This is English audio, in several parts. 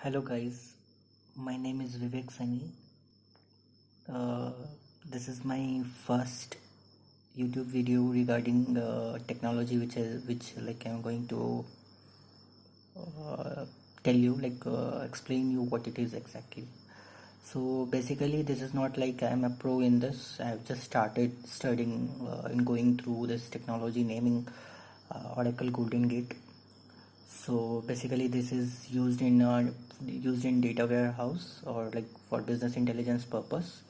Hello guys, my name is Vivek Sani. Uh, this is my first YouTube video regarding technology, which I'm going to uh, tell you, explain you what it is exactly. So basically, this is not like I'm a pro in this. I've just started studying and going through this technology, naming Oracle Golden Gate. So basically, this is used in data warehouse or like for business intelligence purpose.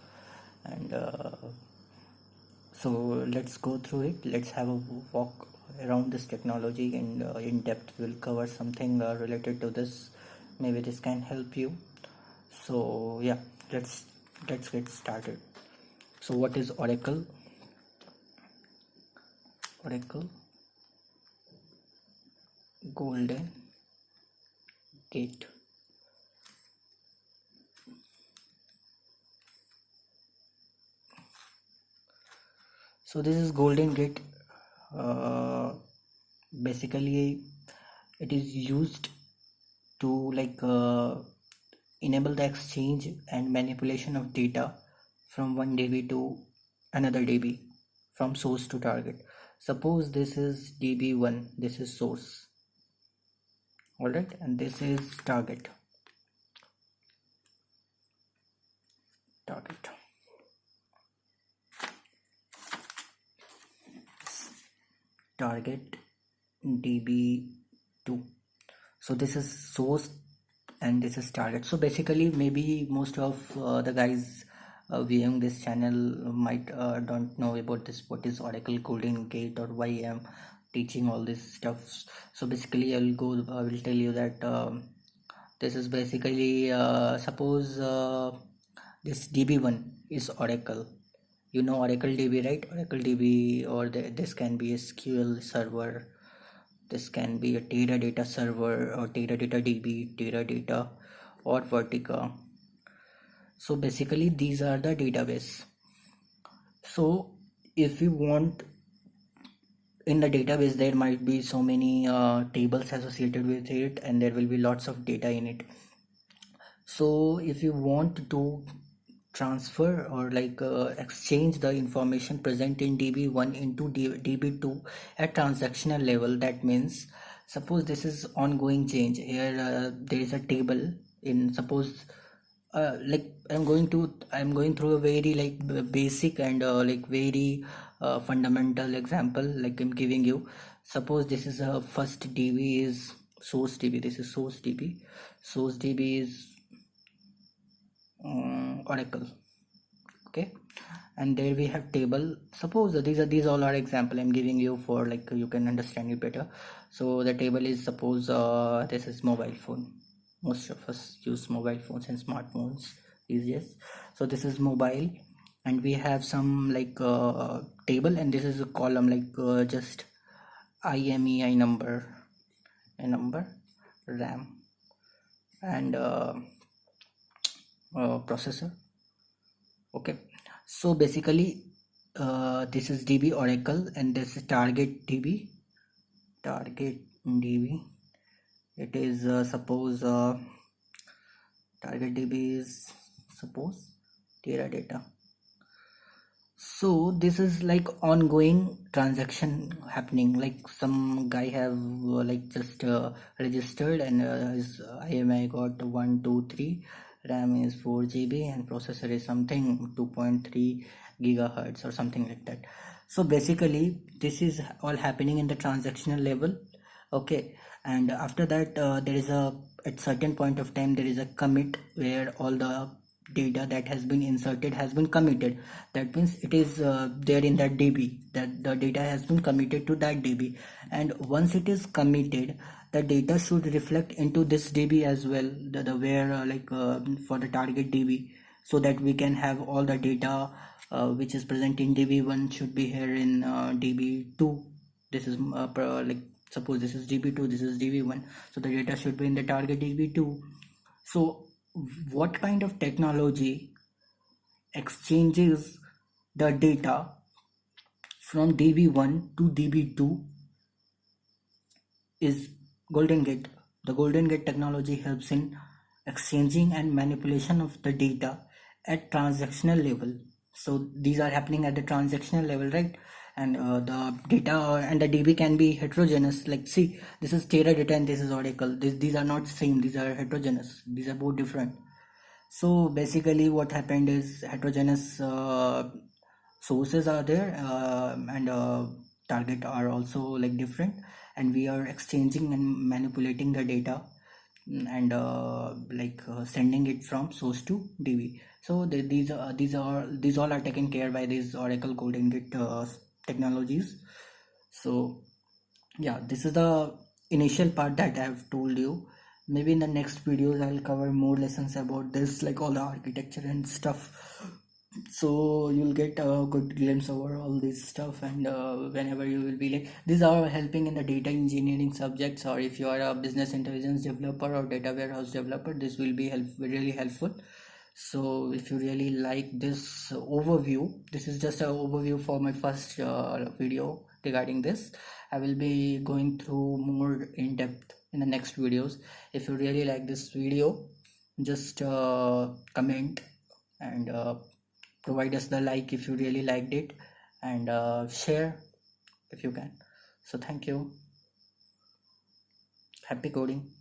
And so let's go through it. Let's have a walk around this technology, and in depth we'll cover something related to this. Maybe this can help you. So yeah, let's get started. So what is Oracle? Oracle Golden Gate. So this is Golden Gate. Basically, it is used to enable the exchange and manipulation of data from one DB to another DB, from source to target. Suppose this is DB1, this is source, all right, and this is target. Target DB2. So this is source and this is target. So basically, maybe most of the guys viewing this channel might don't know about this, what is Oracle Golden Gate, or why I'm teaching all this stuff. So basically, I will tell you that this is basically suppose this DB1 is Oracle. You know Oracle DB, right? Oracle DB, or this can be a SQL server, this can be a Teradata server, or Teradata DB, Teradata, or Vertica. So basically, these are the database. So if you want, in the database there might be so many tables associated with it, and there will be lots of data in it. So if you want to transfer or exchange the information present in DB1 into DB2 at transactional level, that means suppose this is ongoing change. Here there is a table in, suppose I'm going through a very basic and very fundamental example, like I'm giving you. Suppose this is a first DB is source DB, this is source DB, source DB is Oracle, okay, and there we have table. Suppose these all are example I'm giving you for like you can understand it better. So the table is, suppose this is mobile phone. Most of us use mobile phones and smartphones these days. So this is mobile, and we have some table, and this is a column just IMEI number, a number, RAM, and processor. Okay, so basically this is DB Oracle, and this is target DB. It is suppose target DB is suppose Teradata. So this is like ongoing transaction happening, like some guy have just registered, and his IMEI got 1 2 3, RAM is 4 GB, and processor is something 2.3 gigahertz or something like that. So basically this is all happening in the transactional level, okay, and after that there is at certain point of time there is a commit where all the data that has been inserted has been committed. That means it is there in that DB, that the data has been committed to that DB, and once it is committed, the data should reflect into this DB as well, the where for the target DB, so that we can have all the data which is present in DB1 should be here in DB2. This is suppose this is DB2, this is DB1, so the data should be in the target DB2. So what kind of technology exchanges the data from DB1 to DB2 is Golden Gate. The Golden Gate technology helps in exchanging and manipulation of the data at transactional level. So these are happening at the transactional level, right? And the data and the DB can be heterogeneous. Like, see, this is Teradata and this is Oracle. These are not same. These are heterogeneous. These are both different. So basically, what happened is heterogeneous sources are there, and target are also like different, and we are exchanging and manipulating the data, and sending it from source to DB. So these all are taken care by these Oracle coding Git technologies. So yeah, this is the initial part that I have told you. Maybe in the next videos I'll cover more lessons about this, like all the architecture and stuff, so you'll get a good glimpse over all this stuff. And whenever you will be like, these are helping in the data engineering subjects, or if you are a business intelligence developer or data warehouse developer, this will be really helpful. So if you really like this overview, this is just an overview for my first video regarding this. I will be going through more in depth in the next videos. If you really like this video, just comment and provide us the like if you really liked it, and share if you can. So thank you. Happy coding.